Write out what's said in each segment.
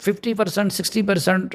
50% 60%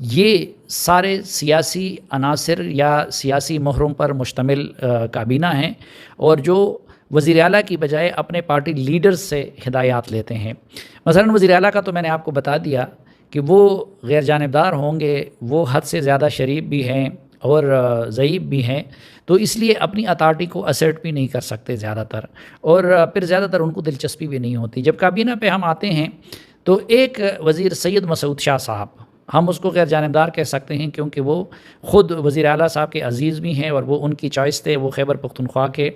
یہ سارے سیاسی عناصر یا سیاسی مہروں پر مشتمل کابینہ ہیں، اور جو وزیر اعلیٰ کی بجائے اپنے پارٹی لیڈرز سے ہدایات لیتے ہیں۔ مثلا وزیر اعلیٰ کا تو میں نے آپ کو بتا دیا کہ وہ غیر جانبدار ہوں گے، وہ حد سے زیادہ شریف بھی ہیں اور ضعیف بھی ہیں، تو اس لیے اپنی اتھارٹی کو اسرٹ بھی نہیں کر سکتے زیادہ تر، اور پھر زیادہ تر ان کو دلچسپی بھی نہیں ہوتی۔ جب کابینہ پہ ہم آتے ہیں تو ایک وزیر سید مسعود شاہ صاحب، ہم اس کو غیر جانبدار کہہ سکتے ہیں کیونکہ وہ خود وزیر اعلیٰ صاحب کے عزیز بھی ہیں، اور وہ ان کی چوائس تھے۔ وہ خیبر پختونخوا کے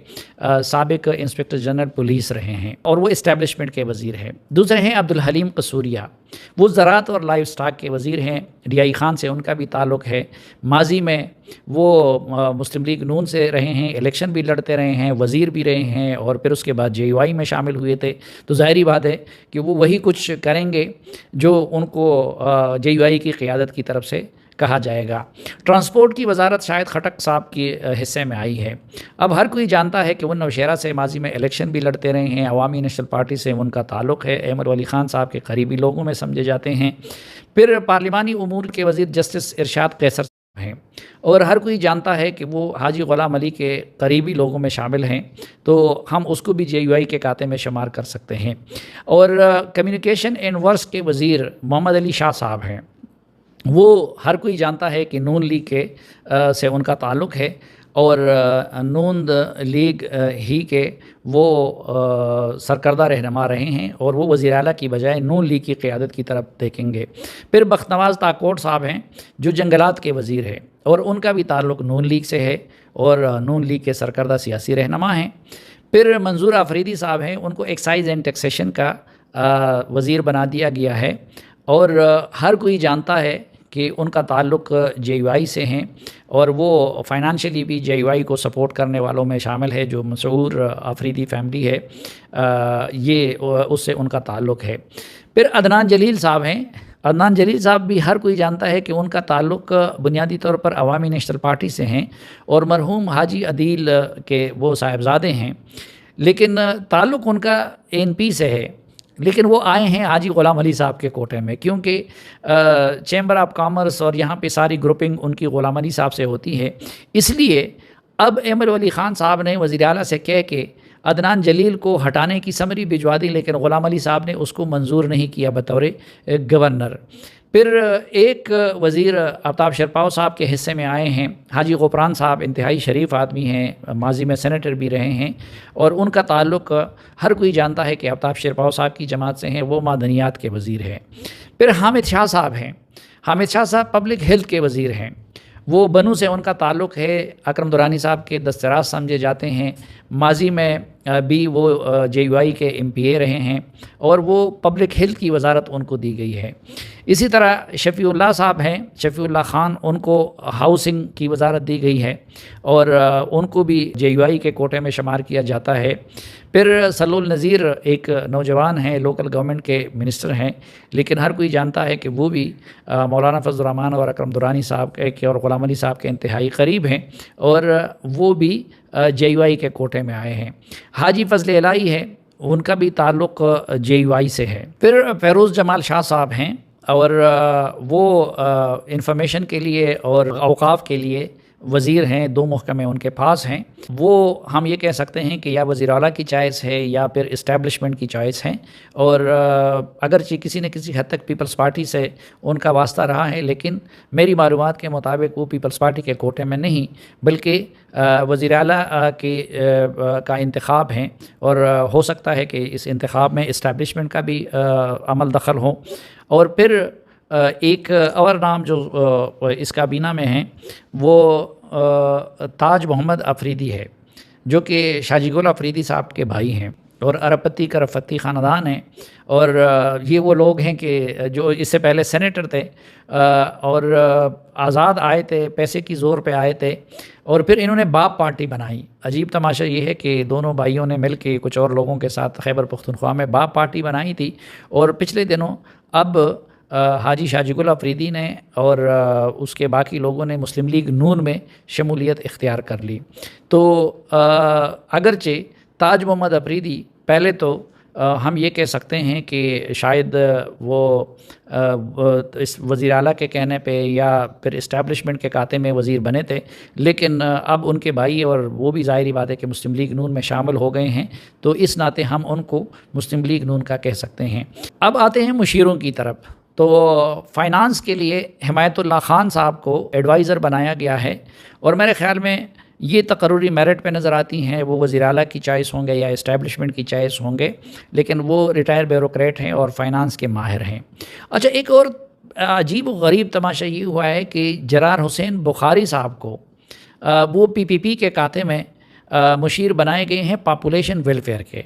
سابق انسپکٹر جنرل پولیس رہے ہیں، اور وہ اسٹیبلشمنٹ کے وزیر ہیں۔ دوسرے ہیں عبدالحلیم قصوریہ، وہ زراعت اور لائف سٹاک کے وزیر ہیں، ریائی خان سے ان کا بھی تعلق ہے۔ ماضی میں وہ مسلم لیگ نون سے رہے ہیں، الیکشن بھی لڑتے رہے ہیں، وزیر بھی رہے ہیں، اور پھر اس کے بعد جے یو آئی میں شامل ہوئے تھے، تو ظاہری بات ہے کہ وہ وہی کچھ کریں گے جو ان کو جے یو آئی کی قیادت کی طرف سے کہا جائے گا۔ ٹرانسپورٹ کی وزارت شاہد خٹک صاحب کے حصے میں آئی ہے۔ اب ہر کوئی جانتا ہے کہ وہ نوشہرہ سے ماضی میں الیکشن بھی لڑتے رہے ہیں، عوامی نیشنل پارٹی سے ان کا تعلق ہے، احمد ولی خان صاحب کے قریبی لوگوں میں سمجھے جاتے ہیں۔ پھر پارلیمانی امور کے وزیر جسٹس ارشاد قیصر ہیں، اور ہر کوئی جانتا ہے کہ وہ حاجی غلام علی کے قریبی لوگوں میں شامل ہیں، تو ہم اس کو بھی جے یو آئی کے کھاتے میں شمار کر سکتے ہیں۔ اور کمیونیکیشن اینڈ ورکس کے وزیر محمد علی شاہ صاحب ہیں، وہ ہر کوئی جانتا ہے کہ نون لیگ کے سے ان کا تعلق ہے، اور نون لیگ ہی کے وہ سرکردہ رہنما رہے ہیں، اور وہ وزیر اعلیٰ کی بجائے نون لیگ کی قیادت کی طرف دیکھیں گے۔ پھر بخت نواز تاکوٹ صاحب ہیں جو جنگلات کے وزیر ہیں، اور ان کا بھی تعلق نون لیگ سے ہے، اور نون لیگ کے سرکردہ سیاسی رہنما ہیں۔ پھر منظور آفریدی صاحب ہیں، ان کو ایکسائز اینڈ ٹیکسیشن کا وزیر بنا دیا گیا ہے، اور ہر کوئی جانتا ہے کہ ان کا تعلق جے یو آئی سے ہیں، اور وہ فائنانشلی بھی جے یو آئی کو سپورٹ کرنے والوں میں شامل ہے۔ جو مسعود آفریدی فیملی ہے، یہ اس سے ان کا تعلق ہے۔ پھر عدنان جلیل صاحب ہیں، عدنان جلیل صاحب بھی ہر کوئی جانتا ہے کہ ان کا تعلق بنیادی طور پر عوامی نیشنل پارٹی سے ہیں، اور مرحوم حاجی عدیل کے وہ صاحبزادے ہیں، لیکن تعلق ان کا اے این پی سے ہے، لیکن وہ آئے ہیں حاجی غلام علی صاحب کے کوٹے میں، کیونکہ چیمبر آف کامرس اور یہاں پہ ساری گروپنگ ان کی غلام علی صاحب سے ہوتی ہے۔ اس لیے اب احمد ولی خان صاحب نے وزیر اعلیٰ سے کہہ کے عدنان جلیل کو ہٹانے کی سمری بھجوا دی، لیکن غلام علی صاحب نے اس کو منظور نہیں کیا بطور گورنر۔ پھر ایک وزیر آفتاب شرپاؤ صاحب کے حصے میں آئے ہیں حاجی غفران صاحب، انتہائی شریف آدمی ہیں، ماضی میں سینیٹر بھی رہے ہیں، اور ان کا تعلق ہر کوئی جانتا ہے کہ آفتاب شرپاؤ صاحب کی جماعت سے ہیں، وہ معدنیات کے وزیر ہیں۔ پھر حامد شاہ صاحب ہیں، حامد شاہ صاحب پبلک ہیلتھ کے وزیر ہیں، وہ بنو سے ان کا تعلق ہے، اکرم دورانی صاحب کے دستراز سمجھے جاتے ہیں، ماضی میں بھی وہ جے یو آئی کے ایم پی اے رہے ہیں، اور وہ پبلک ہیلتھ کی وزارت ان کو دی گئی ہے۔ اسی طرح شفیع اللہ صاحب ہیں، شفیع اللہ خان، ان کو ہاؤسنگ کی وزارت دی گئی ہے، اور ان کو بھی جے یو آئی کے کوٹے میں شمار کیا جاتا ہے۔ پھر سلول نذیر ایک نوجوان ہیں، لوکل گورنمنٹ کے منسٹر ہیں، لیکن ہر کوئی جانتا ہے کہ وہ بھی مولانا فضل الرحمان اور اکرم دورانی صاحب کے اور غلام علی صاحب کے انتہائی قریب ہیں، اور وہ بھی جے یو آئی کے کوٹے میں آئے ہیں۔ حاجی فضل الہی ہے، ان کا بھی تعلق جے یو آئی سے ہے۔ پھر فیروز جمال شاہ صاحب ہیں، اور وہ انفارمیشن کے لیے اور اوقاف کے لیے وزیر ہیں، 2 محکمے ان کے پاس ہیں۔ وہ ہم یہ کہہ سکتے ہیں کہ یا وزیر اعلیٰ کی چوائس ہے یا پھر اسٹیبلشمنٹ کی چوائس ہے، اور اگرچہ کسی نہ کسی حد تک پیپلز پارٹی سے ان کا واسطہ رہا ہے، لیکن میری معلومات کے مطابق وہ پیپلز پارٹی کے کوٹے میں نہیں بلکہ وزیر اعلیٰ کا انتخاب ہیں، اور ہو سکتا ہے کہ اس انتخاب میں اسٹیبلشمنٹ کا بھی عمل دخل ہو۔ اور پھر ایک اور نام جو اس کابینہ میں ہیں وہ تاج محمد افریدی ہے، جو کہ شاجی گل افریدی صاحب کے بھائی ہیں، اور ارپتی کا رفتی خاندان ہیں، اور یہ وہ لوگ ہیں کہ جو اس سے پہلے سینیٹر تھے، اور آزاد آئے تھے، پیسے کی زور پہ آئے تھے، اور پھر انہوں نے باپ پارٹی بنائی۔ عجیب تماشا یہ ہے کہ دونوں بھائیوں نے مل کے کچھ اور لوگوں کے ساتھ خیبر پختونخوا میں باپ پارٹی بنائی تھی، اور پچھلے دنوں ب حاجی شاجی گل افریدی نے اور اس کے باقی لوگوں نے مسلم لیگ نون میں شمولیت اختیار کر لی۔ تو اگرچہ تاج محمد افریدی پہلے تو ہم یہ کہہ سکتے ہیں کہ شاید وہ اس وزیر اعلیٰ کے کہنے پہ یا پھر اسٹیبلشمنٹ کے کاتے میں وزیر بنے تھے، لیکن اب ان کے بھائی اور وہ بھی ظاہری بات ہے کہ مسلم لیگ نون میں شامل ہو گئے ہیں، تو اس ناطے ہم ان کو مسلم لیگ نون کا کہہ سکتے ہیں۔ اب آتے ہیں مشیروں کی طرف، تو فائنانس کے لیے حمایت اللہ خان صاحب کو ایڈوائزر بنایا گیا ہے، اور میرے خیال میں یہ تقرری میرٹ پہ نظر آتی ہیں، وہ وزیر اعلیٰ کی چوائس ہوں گے یا اسٹیبلشمنٹ کی چوائس ہوں گے، لیکن وہ ریٹائر بیوروکریٹ ہیں اور فائنانس کے ماہر ہیں۔ اچھا، ایک اور عجیب و غریب تماشا یہ ہوا ہے کہ جرار حسین بخاری صاحب کو وہ PPP کے کاتے میں مشیر بنائے گئے ہیں پاپولیشن ویلفیئر کے،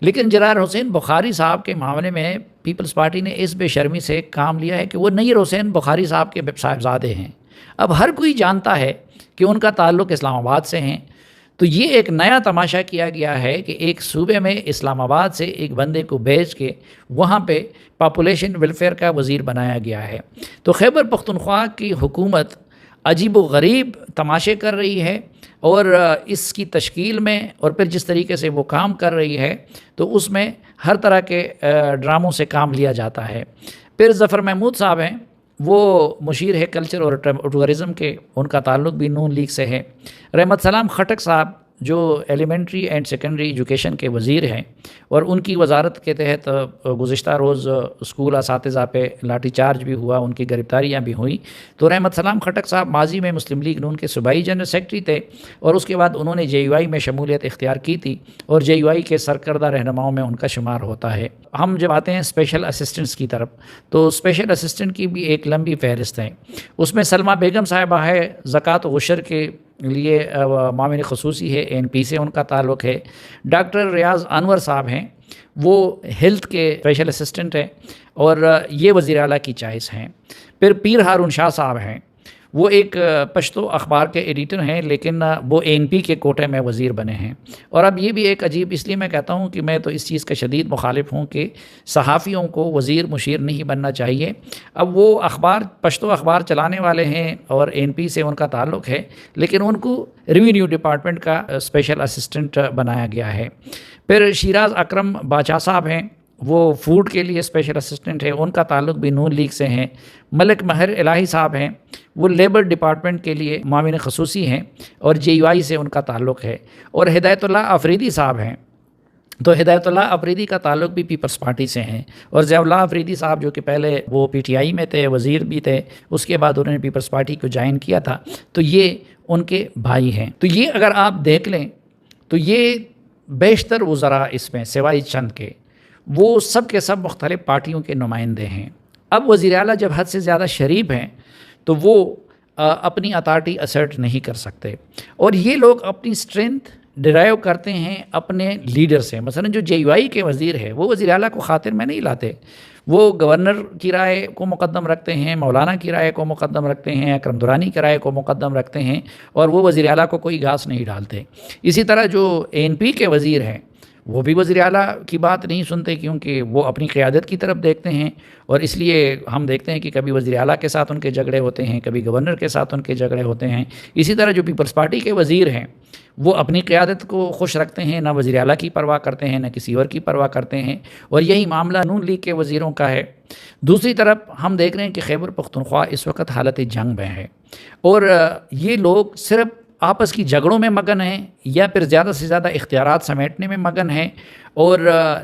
لیکن جرار حسین بخاری صاحب کے معاملے میں پیپلز پارٹی نے اس بے شرمی سے کام لیا ہے کہ وہ نیر حسین بخاری صاحب کے صاحبزادے ہیں۔ اب ہر کوئی جانتا ہے کہ ان کا تعلق اسلام آباد سے ہیں، تو یہ ایک نیا تماشا کیا گیا ہے کہ ایک صوبے میں اسلام آباد سے ایک بندے کو بھیج کے وہاں پہ پاپولیشن ویلفیئر کا وزیر بنایا گیا ہے۔ تو خیبر پختونخوا کی حکومت عجیب و غریب تماشے کر رہی ہے، اور اس کی تشکیل میں اور پھر جس طریقے سے وہ کام کر رہی ہے تو اس میں ہر طرح کے ڈراموں سے کام لیا جاتا ہے۔ پھر ظفر محمود صاحب ہیں، وہ مشیر ہے کلچر اور ٹورزم کے، ان کا تعلق بھی نون لیگ سے ہے۔ رحمت سلام خٹک صاحب جو ایلیمنٹری اینڈ سیکنڈری ایجوکیشن کے وزیر ہیں، اور ان کی وزارت کے تحت گزشتہ روز اسکول اساتذہ پہ لاٹھی چارج بھی ہوا، ان کی گرفتاریاں بھی ہوئیں۔ تو رحمت سلام خٹک صاحب ماضی میں مسلم لیگ نون کے صوبائی جنرل سیکرٹری تھے، اور اس کے بعد انہوں نے JUI میں شمولیت اختیار کی تھی، اور JUI کے سرکردہ رہنماؤں میں ان کا شمار ہوتا ہے۔ ہم جب آتے ہیں اسپیشل اسسٹنٹس کی طرف، تو اسپیشل اسسٹنٹ کی بھی ایک لمبی فہرست ہے، اس میں سلمہ بیگم صاحبہ ہے، زکوٰۃ و عشر کے لیے معاون خصوصی ہے، ANP سے ان کا تعلق ہے۔ ڈاکٹر ریاض انور صاحب ہیں، وہ ہیلتھ کے اسپیشل اسسٹنٹ ہیں، اور یہ وزیر اعلیٰ کی چوائس ہیں۔ پھر پیر ہارون شاہ صاحب ہیں، وہ ایک پشتو اخبار کے ایڈیٹر ہیں، لیکن وہ ANP کے کوٹے میں وزیر بنے ہیں۔ اور اب یہ بھی ایک عجیب، اس لیے میں کہتا ہوں کہ میں تو اس چیز کا شدید مخالف ہوں کہ صحافیوں کو وزیر مشیر نہیں بننا چاہیے۔ اب وہ پشتو اخبار چلانے والے ہیں اور ANP سے ان کا تعلق ہے، لیکن ان کو ریونیو ڈپارٹمنٹ کا اسپیشل اسسٹنٹ بنایا گیا ہے۔ پھر شیراز اکرم باچا صاحب ہیں، وہ فوڈ کے لیے اسپیشل اسسٹنٹ ہے، ان کا تعلق بھی نون لیگ سے ہیں۔ ملک مہر الہی صاحب ہیں، وہ لیبر ڈپارٹمنٹ کے لیے معاون خصوصی ہیں، اور JUI سے ان کا تعلق ہے۔ اور ہدایت اللہ آفریدی صاحب ہیں، تو ہدایت اللہ آفریدی کا تعلق بھی پیپلز پارٹی سے ہیں، اور ضیاء اللہ آفریدی صاحب جو کہ پہلے وہ PTI میں تھے، وزیر بھی تھے، اس کے بعد انہوں نے پیپلز پارٹی کو جوائن کیا تھا، تو یہ ان کے بھائی ہیں۔ تو یہ اگر آپ دیکھ لیں تو یہ بیشتر وزراء اس میں سوائے چند کے، وہ سب کے سب مختلف پارٹیوں کے نمائندے ہیں۔ اب وزیر اعلیٰ جب حد سے زیادہ شریف ہیں تو وہ اپنی اتھارٹی اسرٹ نہیں کر سکتے، اور یہ لوگ اپنی اسٹرینتھ ڈرائیو کرتے ہیں اپنے لیڈر سے۔ مثلا جو JUI کے وزیر ہے، وہ وزیر اعلیٰ کو خاطر میں نہیں لاتے، وہ گورنر کی رائے کو مقدم رکھتے ہیں، مولانا کی رائے کو مقدم رکھتے ہیں، اکرم دورانی کی رائے کو مقدم رکھتے ہیں، اور وہ وزیر اعلیٰ کو کوئی گھاس نہیں ڈالتے۔ اسی طرح جو ANP کے وزیر ہیں، وہ بھی وزیر اعلیٰ کی بات نہیں سنتے، کیونکہ وہ اپنی قیادت کی طرف دیکھتے ہیں، اور اس لیے ہم دیکھتے ہیں کہ کبھی وزیر اعلیٰ کے ساتھ ان کے جھگڑے ہوتے ہیں، کبھی گورنر کے ساتھ ان کے جھگڑے ہوتے ہیں۔ اسی طرح جو پیپلز پارٹی کے وزیر ہیں، وہ اپنی قیادت کو خوش رکھتے ہیں، نہ وزیر اعلیٰ کی پرواہ کرتے ہیں، نہ کسی اور کی پرواہ کرتے ہیں، اور یہی معاملہ نون لیگ کے وزیروں کا ہے۔ دوسری طرف ہم دیکھ رہے ہیں کہ خیبر پختونخوا اس وقت حالت جنگ میں ہے، اور یہ لوگ صرف آپس کی جھگڑوں میں مگن ہیں، یا پھر زیادہ سے زیادہ اختیارات سمیٹنے میں مگن ہیں، اور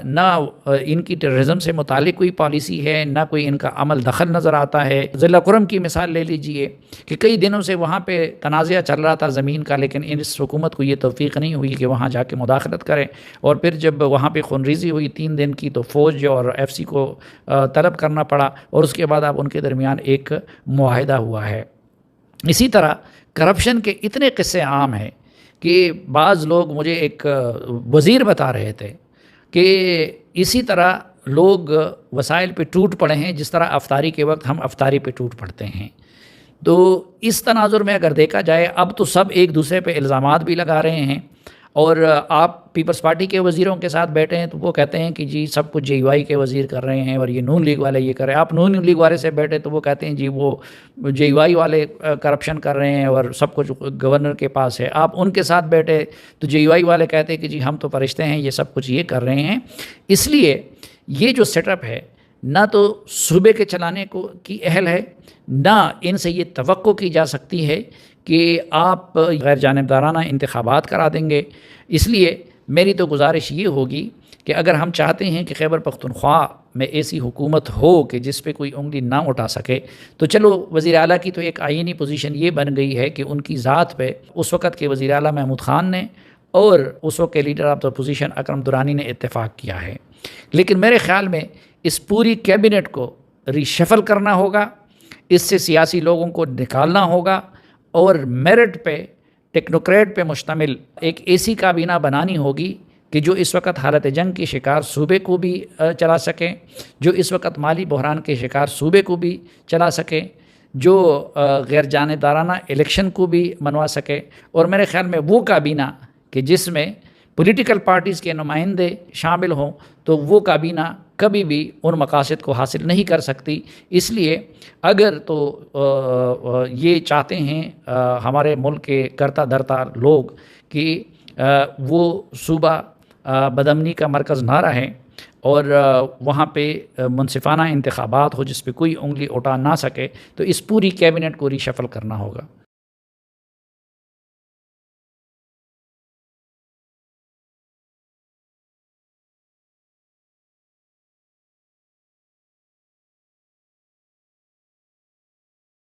نہ ان کی ٹیررزم سے متعلق کوئی پالیسی ہے، نہ کوئی ان کا عمل دخل نظر آتا ہے۔ ضلع کرم کی مثال لے لیجئے کہ کئی دنوں سے وہاں پہ تنازعہ چل رہا تھا زمین کا، لیکن اس حکومت کو یہ توفیق نہیں ہوئی کہ وہاں جا کے مداخلت کرے، اور پھر جب وہاں پہ خونریزی ہوئی 3 دن کی، تو فوج اور FC کو طلب کرنا پڑا، اور اس کے بعد اب ان کے درمیان ایک معاہدہ ہوا ہے۔ اسی طرح کرپشن کے اتنے قصے عام ہیں کہ بعض لوگ مجھے ایک وزیر بتا رہے تھے کہ اسی طرح لوگ وسائل پہ ٹوٹ پڑے ہیں جس طرح افطاری کے وقت ہم افطاری پہ ٹوٹ پڑتے ہیں۔ تو اس تناظر میں اگر دیکھا جائے، اب تو سب ایک دوسرے پہ الزامات بھی لگا رہے ہیں۔ اور آپ پیپلز پارٹی کے وزیروں کے ساتھ بیٹھے ہیں تو وہ کہتے ہیں کہ جی سب کچھ JUI کے وزیر کر رہے ہیں اور یہ نون لیگ والے یہ کر رہے ہیں. آپ نون لیگ والے سے بیٹھے تو وہ کہتے ہیں جی وہ JUI والے کرپشن کر رہے ہیں اور سب کچھ گورنر کے پاس ہے. آپ ان کے ساتھ بیٹھے تو JUI والے کہتے ہیں کہ جی ہم تو فرشتے ہیں، یہ سب کچھ یہ کر رہے ہیں. اس لیے یہ جو سیٹ اپ ہے نہ تو صوبے کے چلانے کی اہل ہے، نہ ان سے یہ توقع کی جا سکتی ہے کہ آپ غیر جانبدارانہ انتخابات کرا دیں گے. اس لیے میری تو گزارش یہ ہوگی کہ اگر ہم چاہتے ہیں کہ خیبر پختونخوا میں ایسی حکومت ہو کہ جس پہ کوئی انگلی نہ اٹھا سکے، تو چلو وزیر اعلیٰ کی تو ایک آئینی پوزیشن یہ بن گئی ہے کہ ان کی ذات پہ اس وقت کے وزیر اعلیٰ محمود خان نے اور اس وقت کے لیڈر آف دا اپوزیشن اکرم درانی نے اتفاق کیا ہے. لیکن میرے خیال میں اس پوری کیبنٹ کو ری شفل کرنا ہوگا، اس سے سیاسی لوگوں کو نکالنا ہوگا اور میرٹ پہ ٹیکنوکریٹ پہ مشتمل ایک ایسی کابینہ بنانی ہوگی کہ جو اس وقت حالت جنگ کی شکار صوبے کو بھی چلا سکیں، جو اس وقت مالی بحران کے شکار صوبے کو بھی چلا سکیں، جو غیر جانبدارانہ الیکشن کو بھی منوا سکے. اور میرے خیال میں وہ کابینہ کہ جس میں پولیٹیکل پارٹیز کے نمائندے شامل ہوں تو وہ کابینہ کبھی بھی ان مقاصد کو حاصل نہیں کر سکتی. اس لیے اگر تو یہ چاہتے ہیں ہمارے ملک کے کرتا دھرتا لوگ کہ وہ صوبہ بدامنی کا مرکز نہ رہے اور وہاں پہ منصفانہ انتخابات ہو جس پہ کوئی انگلی اٹھا نہ سکے، تو اس پوری کیبنٹ کو ری شفل کرنا ہوگا.